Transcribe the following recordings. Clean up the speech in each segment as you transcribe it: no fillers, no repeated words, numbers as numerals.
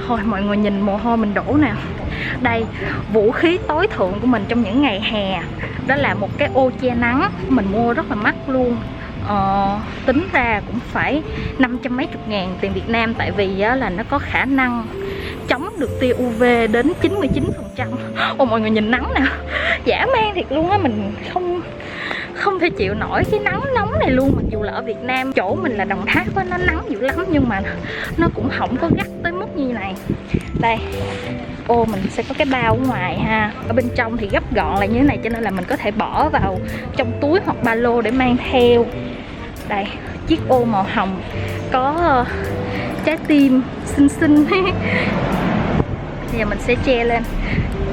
Thôi mọi người nhìn mồ hôi mình đổ nè. Đây, vũ khí tối thượng của mình trong những ngày hè đó là một cái ô che nắng. Mình mua rất là mắc luôn. Tính ra cũng phải 500 mấy chục ngàn tiền Việt Nam. Tại vì là nó có khả năng chống được tia UV đến 99%. Ồ, mọi người nhìn nắng nè, dã man thiệt luôn á. Mình không thể chịu nổi cái nắng nóng này luôn. Mặc dù là ở Việt Nam, chỗ mình là Đồng Tháp á, nó nắng dữ lắm, nhưng mà nó cũng không có gắt tới mức như này. Đây, ô mình sẽ có cái bao ở ngoài ha. Ở bên trong thì gấp gọn lại như thế này, cho nên là mình có thể bỏ vào trong túi hoặc ba lô để mang theo. Đây, chiếc ô màu hồng có trái tim xinh xinh. Bây giờ mình sẽ che lên.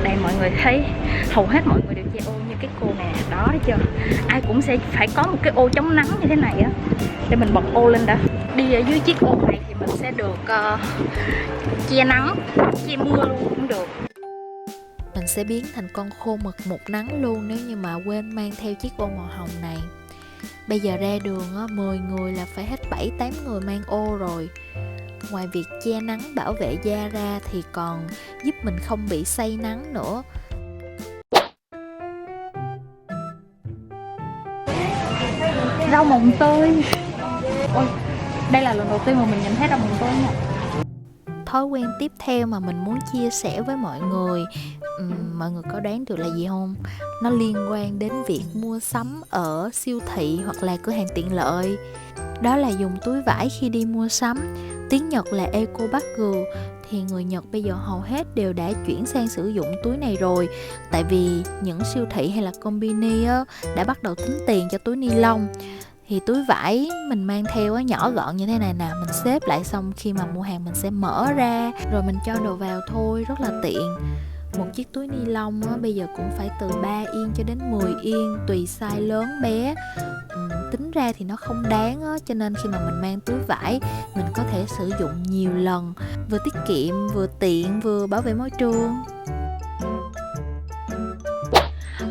Đây, mọi người thấy hầu hết mọi người đều che ô như cái cô nè. Đó, thấy chưa? Ai cũng sẽ phải có một cái ô chống nắng như thế này á. Để mình bật ô lên đã. Đi ở dưới chiếc ô này thì mình sẽ được che nắng, che mưa luôn cũng được. Mình sẽ biến thành con khô mực một nắng luôn nếu như mà quên mang theo chiếc ô màu hồng này. Bây giờ ra đường á, 10 người là phải hết 7-8 người mang ô rồi. Ngoài việc che nắng bảo vệ da ra thì còn giúp mình không bị say nắng nữa. Rau mồng tơi. Ôi, đây là lần đầu tiên mà mình nhìn thấy rau mồng tơi nha. Thói quen tiếp theo mà mình muốn chia sẻ với mọi người, mọi người có đoán được là gì không? Nó liên quan đến việc mua sắm ở siêu thị hoặc là cửa hàng tiện lợi. Đó là dùng túi vải khi đi mua sắm. Tiếng Nhật là Ecobagu. Thì người Nhật bây giờ hầu hết đều đã chuyển sang sử dụng túi này rồi. Tại vì những siêu thị hay là combini á, đã bắt đầu tính tiền cho túi ni lông. Thì túi vải mình mang theo á, nhỏ gọn như thế này nè. Mình xếp lại xong khi mà mua hàng mình sẽ mở ra, rồi mình cho đồ vào thôi, rất là tiện. Một chiếc túi ni lông á, bây giờ cũng phải từ 3 yên cho đến 10 yên, tùy size lớn bé. Tính ra thì nó không đáng á, cho nên khi mà mình mang túi vải, mình có thể sử dụng nhiều lần, vừa tiết kiệm, vừa tiện, vừa bảo vệ môi trường.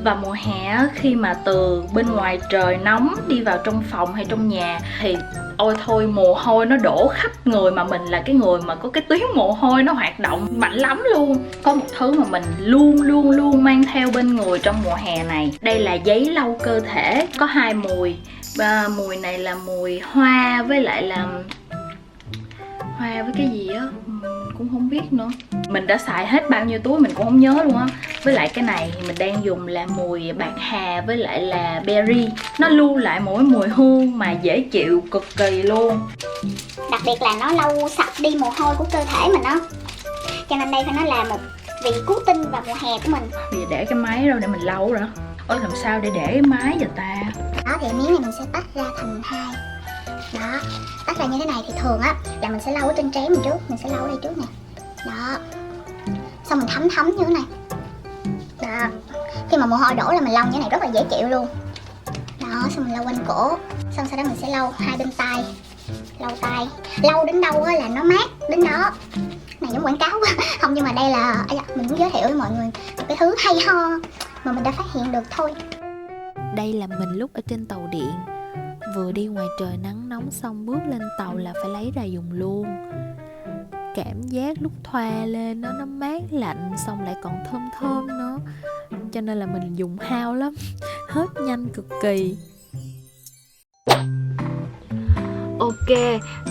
Và mùa hè khi mà từ bên ngoài trời nóng đi vào trong phòng hay trong nhà thì ôi thôi mồ hôi nó đổ khắp người, mà mình là cái người mà có cái tuyến mồ hôi nó hoạt động mạnh lắm luôn. Có một thứ mà mình luôn mang theo bên người trong mùa hè này. Đây là giấy lau cơ thể, có 2 mùi. Mùi này là mùi hoa với lại là hoa với cái gì á cũng không biết nữa. Mình đã xài hết bao nhiêu túi mình cũng không nhớ luôn á. Với lại cái này mình đang dùng là mùi bạc hà với lại là berry. Nó lưu lại mỗi mùi hương mà dễ chịu cực kỳ luôn. Đặc biệt là nó lau sạch đi mồ hôi của cơ thể mình đó. Cho nên đây phải nói là một vị cứu tinh vào mùa hè của mình. Bây giờ để cái máy đâu để mình lau rồi. Ôi làm sao để cái máy vậy ta? Đó thì miếng này mình sẽ tách ra thành 2. Đó, tách ra như thế này thì thường á là mình sẽ lau ở trên trán mình trước. Mình sẽ lau ở đây trước nè. Đó, xong mình thấm như thế này. Đó, khi mà mồ hôi đổ là mình lau như thế này rất là dễ chịu luôn. Đó, xong mình lau quanh cổ. Xong sau đó mình sẽ lau 2 bên tay. Lau tay, lau đến đâu là nó mát đến đó. Này giống quảng cáo quá. Không, nhưng mà đây là mình muốn giới thiệu với mọi người một cái thứ hay ho mà mình đã phát hiện được thôi. Đây là mình lúc ở trên tàu điện, vừa đi ngoài trời nắng nóng xong bước lên tàu là phải lấy ra dùng luôn. Cảm giác lúc thoa lên nó mát lạnh, xong lại còn thơm thơm nữa, cho nên là mình dùng hao lắm. Hết nhanh cực kỳ. Ok,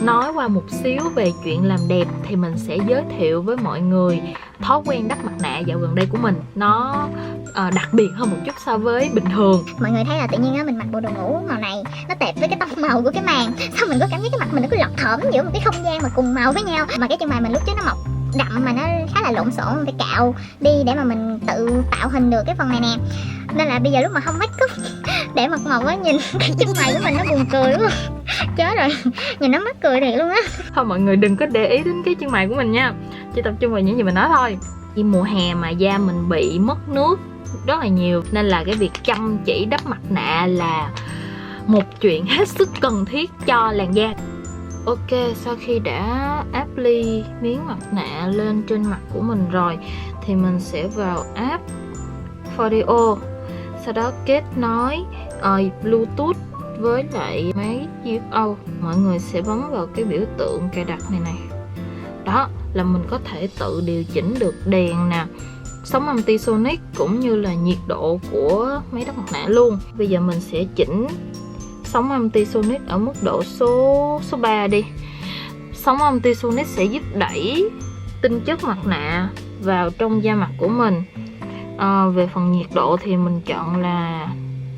nói qua một xíu về chuyện làm đẹp thì mình sẽ giới thiệu với mọi người thói quen đắp mặt nạ dạo gần đây của mình. Nó đặc biệt hơn một chút so với bình thường. Mọi người thấy là tự nhiên á mình mặc bộ đồ ngủ màu này nó tệp với cái tông màu của cái màn, xong mình có cảm giác cái mặt mình nó cứ lọt thỏm giữa một cái không gian mà cùng màu với nhau. Mà cái chân mày mình lúc trước nó mọc đậm mà nó khá là lộn xộn, phải cạo đi để mà mình tự tạo hình được cái phần này nè. Nên là bây giờ lúc mà không make up để mặt màu á, nhìn cái chân mày của mình nó buồn cười đúng không? Chết rồi, nhìn nó mắc cười thiệt luôn á. Thôi mọi người đừng có để ý đến cái chân mày của mình nha, chỉ tập trung vào những gì mình nói thôi. Khi mùa hè mà da mình bị mất nước rất là nhiều, nên là cái việc chăm chỉ đắp mặt nạ là một chuyện hết sức cần thiết cho làn da. Ok, sau khi đã áp ly miếng mặt nạ lên trên mặt của mình rồi thì mình sẽ vào app Foreo, sau đó kết nối Bluetooth với lại máy UFO. Mọi người sẽ bấm vào cái biểu tượng cài đặt này này. Đó, là mình có thể tự điều chỉnh được đèn nè, sóng âm T-Sonic cũng như là nhiệt độ của máy đắp mặt nạ luôn. Bây giờ mình sẽ chỉnh sóng âm T-Sonic ở mức độ số 3 đi. Sóng âm T-Sonic sẽ giúp đẩy tinh chất mặt nạ vào trong da mặt của mình. Về phần nhiệt độ thì mình chọn là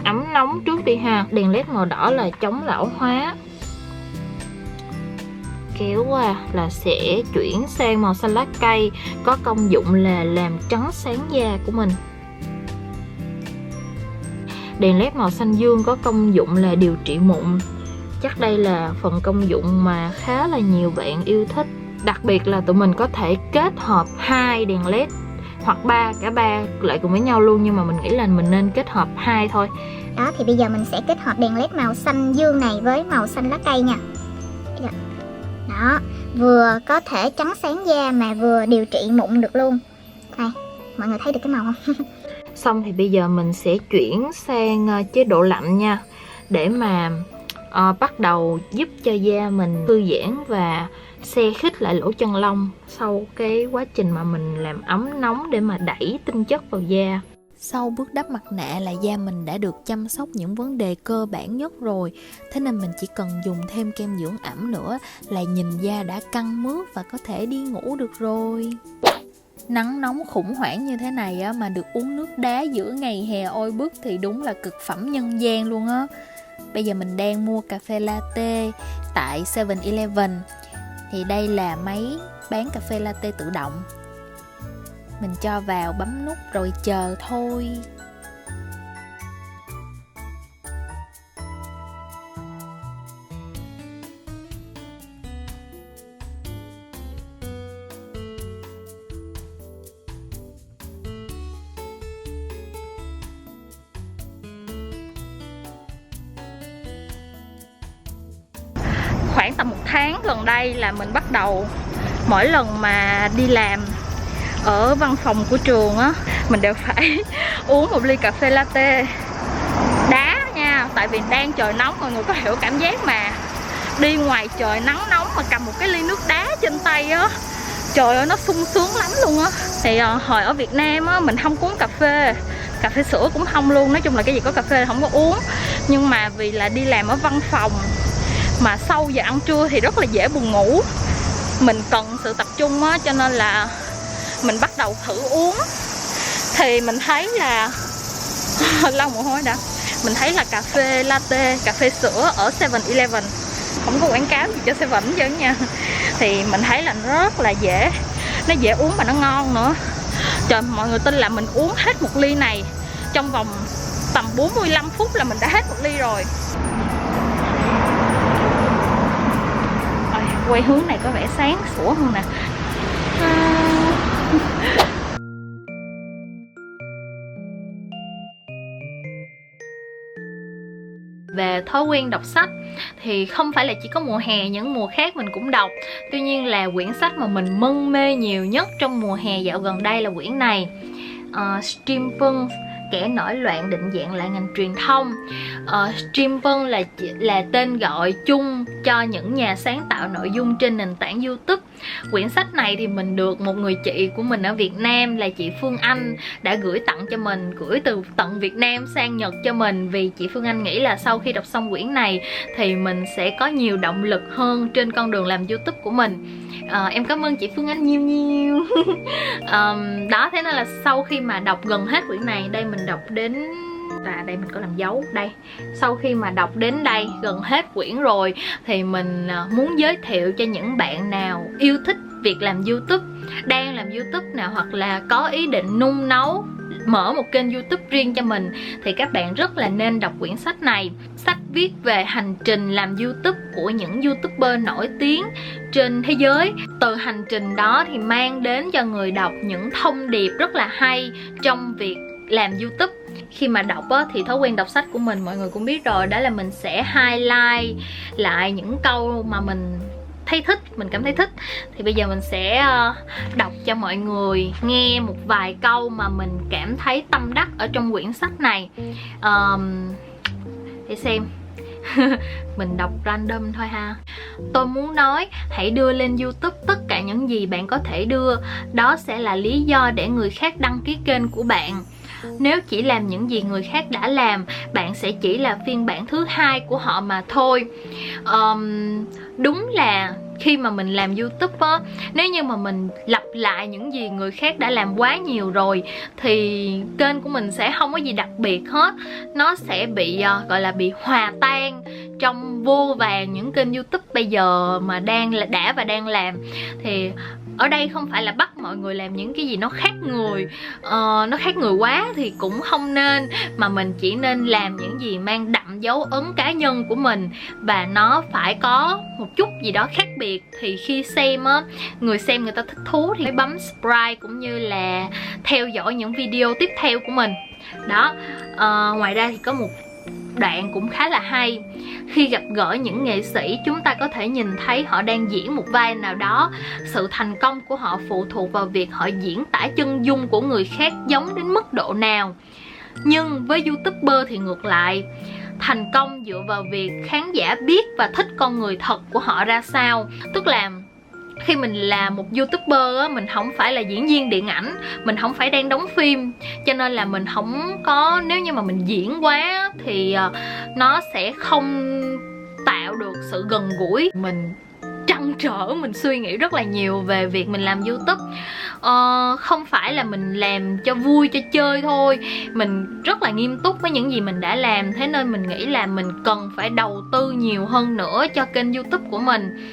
ấm nóng trước đi ha. Đèn led màu đỏ là chống lão hóa. Kéo qua là sẽ chuyển sang màu xanh lá cây, có công dụng là làm trắng sáng da của mình. Đèn led màu xanh dương có công dụng là điều trị mụn. Chắc đây là phần công dụng mà khá là nhiều bạn yêu thích. Đặc biệt là tụi mình có thể kết hợp 2 đèn led hoặc cả ba lại cùng với nhau luôn, nhưng mà mình nghĩ là mình nên kết hợp 2 thôi. Đó, thì bây giờ mình sẽ kết hợp đèn led màu xanh dương này với màu xanh lá cây nha. Đó, vừa có thể trắng sáng da mà vừa điều trị mụn được luôn. Đây, mọi người thấy được cái màu không? Xong thì bây giờ mình sẽ chuyển sang chế độ lạnh nha, để mà bắt đầu giúp cho da mình thư giãn và xe khít lại lỗ chân lông sau cái quá trình mà mình làm ấm nóng để mà đẩy tinh chất vào da. Sau bước đắp mặt nạ là da mình đã được chăm sóc những vấn đề cơ bản nhất rồi. Thế nên mình chỉ cần dùng thêm kem dưỡng ẩm nữa là nhìn da đã căng mướt và có thể đi ngủ được rồi. Nắng nóng khủng hoảng như thế này á, mà được uống nước đá giữa ngày hè oi bức thì đúng là cực phẩm nhân gian luôn á. Bây giờ mình đang mua cà phê latte tại 7-Eleven. Thì đây là máy bán cà phê latte tự động. Mình cho vào bấm nút rồi chờ thôi. Khoảng tầm 1 tháng gần đây là mình bắt đầu mỗi lần mà đi làm ở văn phòng của trường á, mình đều phải uống một ly cà phê latte đá nha. Tại vì đang trời nóng, mọi người có hiểu cảm giác mà đi ngoài trời nắng nóng mà cầm một cái ly nước đá trên tay á, trời ơi nó sung sướng lắm luôn á. Thì hồi ở Việt Nam á, mình không uống cà phê sữa cũng không luôn. Nói chung là cái gì có cà phê là không có uống. Nhưng mà vì là đi làm ở văn phòng mà sau giờ ăn trưa thì rất là dễ buồn ngủ, mình cần sự tập trung á, cho nên là mình bắt đầu thử uống. Thì mình thấy là lau mồ hôi đã. Mình thấy là cà phê latte, cà phê sữa ở 7-Eleven, không có quảng cáo gì cho 7 chứ nha, thì mình thấy là nó rất là dễ, nó dễ uống mà nó ngon nữa. Trời, mọi người tin là mình uống hết một ly này trong vòng tầm 45 phút là mình đã hết một ly rồi. Quay hướng này có vẻ sáng sủa hơn nè. Về thói quen đọc sách thì không phải là chỉ có mùa hè, những mùa khác mình cũng đọc. Tuy nhiên là quyển sách mà mình mân mê nhiều nhất trong mùa hè dạo gần đây là quyển này, Steampunk, kẻ nổi loạn định dạng lại ngành truyền thông. Steampunk là tên gọi chung cho những nhà sáng tạo nội dung trên nền tảng YouTube. Quyển sách này thì mình được một người chị của mình ở Việt Nam là chị Phương Anh đã gửi tặng cho mình, gửi từ tận Việt Nam sang Nhật cho mình, vì chị Phương Anh nghĩ là sau khi đọc xong quyển này thì mình sẽ có nhiều động lực hơn trên con đường làm YouTube của mình. Em cảm ơn chị Phương Anh nhiều nhiều. Đó, thế nên là sau khi mà đọc gần hết quyển này, đây mình đọc đến, và đây mình có làm dấu đây, sau khi mà đọc đến đây gần hết quyển rồi thì mình muốn giới thiệu cho những bạn nào yêu thích việc làm YouTube, đang làm YouTube nào, hoặc là có ý định nung nấu mở một kênh YouTube riêng cho mình, thì các bạn rất là nên đọc quyển sách này. Sách viết về hành trình làm YouTube của những YouTuber nổi tiếng trên thế giới. Từ hành trình đó thì mang đến cho người đọc những thông điệp rất là hay trong việc làm YouTube. Khi mà đọc á, thì thói quen đọc sách của mình mọi người cũng biết rồi, đó là mình sẽ highlight lại những câu mà mình thấy thích, mình cảm thấy thích. Thì bây giờ mình sẽ đọc cho mọi người nghe một vài câu mà mình cảm thấy tâm đắc ở trong quyển sách này. Để xem. Mình đọc random thôi ha. Tôi muốn nói hãy đưa lên YouTube tất cả những gì bạn có thể đưa. Đó sẽ là lý do để người khác đăng ký kênh của bạn. Nếu chỉ làm những gì người khác đã làm, bạn sẽ chỉ là phiên bản thứ hai của họ mà thôi. Đúng là khi mà mình làm YouTube á, nếu như mà mình lặp lại những gì người khác đã làm quá nhiều rồi thì kênh của mình sẽ không có gì đặc biệt hết. Nó sẽ bị gọi là bị hòa tan trong vô vàn những kênh YouTube bây giờ mà đã và đang làm. Thì ở đây không phải là bắt mọi người làm những cái gì nó khác người, nó khác người quá thì cũng không nên, mà mình chỉ nên làm những gì mang đậm dấu ấn cá nhân của mình, và nó phải có một chút gì đó khác biệt. Thì khi xem á, người xem người ta thích thú thì mới bấm subscribe cũng như là theo dõi những video tiếp theo của mình đó. Ngoài ra thì có một đoạn cũng khá là hay. Khi gặp gỡ những nghệ sĩ, chúng ta có thể nhìn thấy họ đang diễn một vai nào đó. Sự thành công của họ phụ thuộc vào việc họ diễn tả chân dung của người khác giống đến mức độ nào. Nhưng với YouTuber thì ngược lại, thành công dựa vào việc khán giả biết và thích con người thật của họ ra sao. Tức là khi mình là một YouTuber á, mình không phải là diễn viên điện ảnh, mình không phải đang đóng phim, cho nên là mình không có, nếu như mà mình diễn quá thì nó sẽ không tạo được sự gần gũi. Mình trăn trở, mình suy nghĩ rất là nhiều về việc mình làm YouTube. Không phải là mình làm cho vui cho chơi thôi, mình rất là nghiêm túc với những gì mình đã làm. Thế nên mình nghĩ là mình cần phải đầu tư nhiều hơn nữa cho kênh YouTube của mình.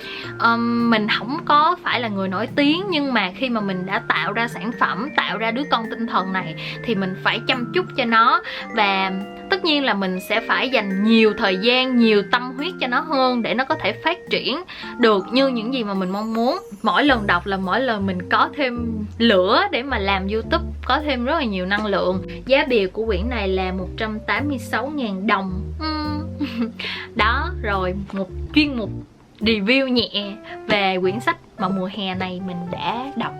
Mình không có phải là người nổi tiếng, nhưng mà khi mà mình đã tạo ra sản phẩm, tạo ra đứa con tinh thần này thì mình phải chăm chút cho nó. Và tất nhiên là mình sẽ phải dành nhiều thời gian, nhiều tâm huyết cho nó hơn để nó có thể phát triển được như những gì mà mình mong muốn. Mỗi lần đọc là mỗi lần mình có thêm lửa để mà làm YouTube, có thêm rất là nhiều năng lượng. Giá bìa của quyển này là 186.000 đồng. Đó, rồi một chuyên mục review nhẹ về quyển sách mà mùa hè này mình đã đọc.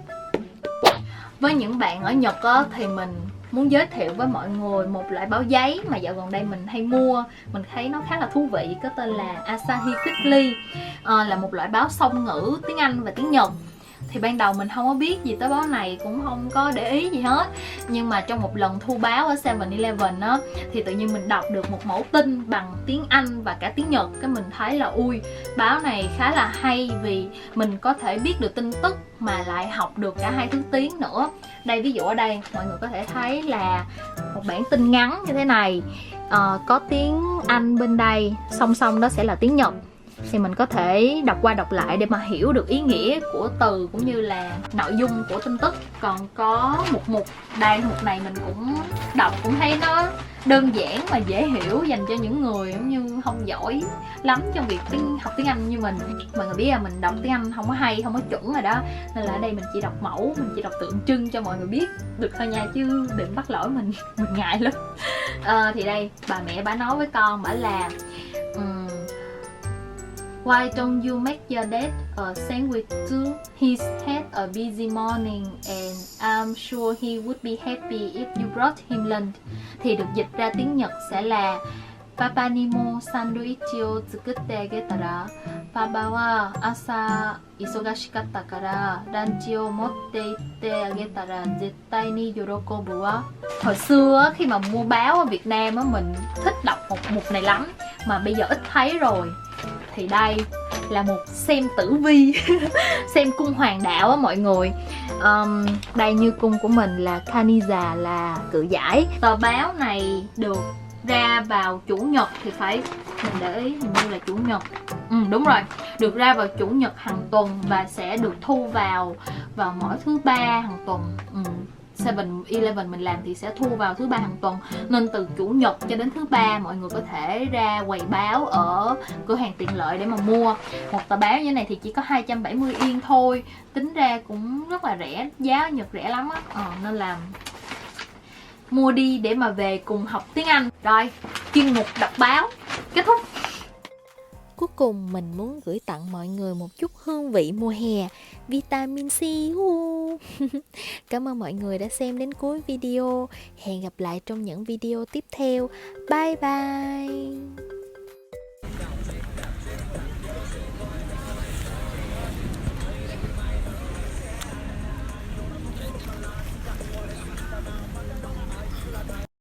Với những bạn ở Nhật á, thì mình muốn giới thiệu với mọi người một loại báo giấy mà dạo gần đây mình hay mua. Mình thấy nó khá là thú vị, có tên là Asahi Weekly. Là một loại báo song ngữ tiếng Anh và tiếng Nhật. Thì ban đầu mình không có biết gì tới báo này, cũng không có để ý gì hết. Nhưng mà trong một lần thu báo ở 7-Eleven á, thì tự nhiên mình đọc được một mẫu tin bằng tiếng Anh và cả tiếng Nhật. Cái mình thấy là ui, báo này khá là hay, vì mình có thể biết được tin tức mà lại học được cả hai thứ tiếng nữa. Đây, ví dụ ở đây mọi người có thể thấy là một bản tin ngắn như thế này, có tiếng Anh bên đây, song song đó sẽ là tiếng Nhật. Thì mình có thể đọc qua đọc lại để mà hiểu được ý nghĩa của từ cũng như là nội dung của tin tức. Còn có một mục đây, mục này mình cũng đọc cũng thấy nó đơn giản và dễ hiểu, dành cho những người giống như không giỏi lắm trong việc học tiếng Anh như mình. Mọi người biết là mình đọc tiếng Anh không có hay, không có chuẩn rồi đó, nên là ở đây mình chỉ đọc mẫu, mình chỉ đọc tượng trưng cho mọi người biết được thôi nha, chứ đừng bắt lỗi mình ngại lắm. Thì đây, bà mẹ bà nói với con, bảo là Why don't you make your dad a sandwich too? He's had a busy morning and I'm sure he would be happy if you brought him lunch. Thì được dịch ra tiếng Nhật sẽ là Papa ni mo sandwich o tsukutte agetara. Papa wa asa isogashikatta kara lunch o motte itte agetara zettai ni yorokobu wa. Hồi xưa khi mà mua báo ở Việt Nam á, mình thích đọc một mục này lắm mà bây giờ ít thấy rồi. Thì đây là một xem tử vi xem cung hoàng đạo á mọi người. Đây, như cung của mình là Kaniza, là cự giải. Tờ báo này được ra vào chủ nhật thì phải, mình để ý hình như là chủ nhật, đúng rồi, được ra vào chủ nhật hàng tuần và sẽ được thu vào mỗi thứ ba hàng tuần. 7-Eleven mình làm thì sẽ thu vào thứ ba hàng tuần, nên từ chủ nhật cho đến thứ ba mọi người có thể ra quầy báo ở cửa hàng tiện lợi để mà mua. Một tờ báo như thế này thì chỉ có 270 Yên thôi, tính ra cũng rất là rẻ, giá ở Nhật rẻ lắm á. Nên là mua đi để mà về cùng học tiếng Anh. Rồi, chuyên mục đọc báo kết thúc. Cuối cùng mình muốn gửi tặng mọi người một chút hương vị mùa hè, vitamin C. Cảm ơn mọi người đã xem đến cuối video. Hẹn gặp lại trong những video tiếp theo. Bye bye.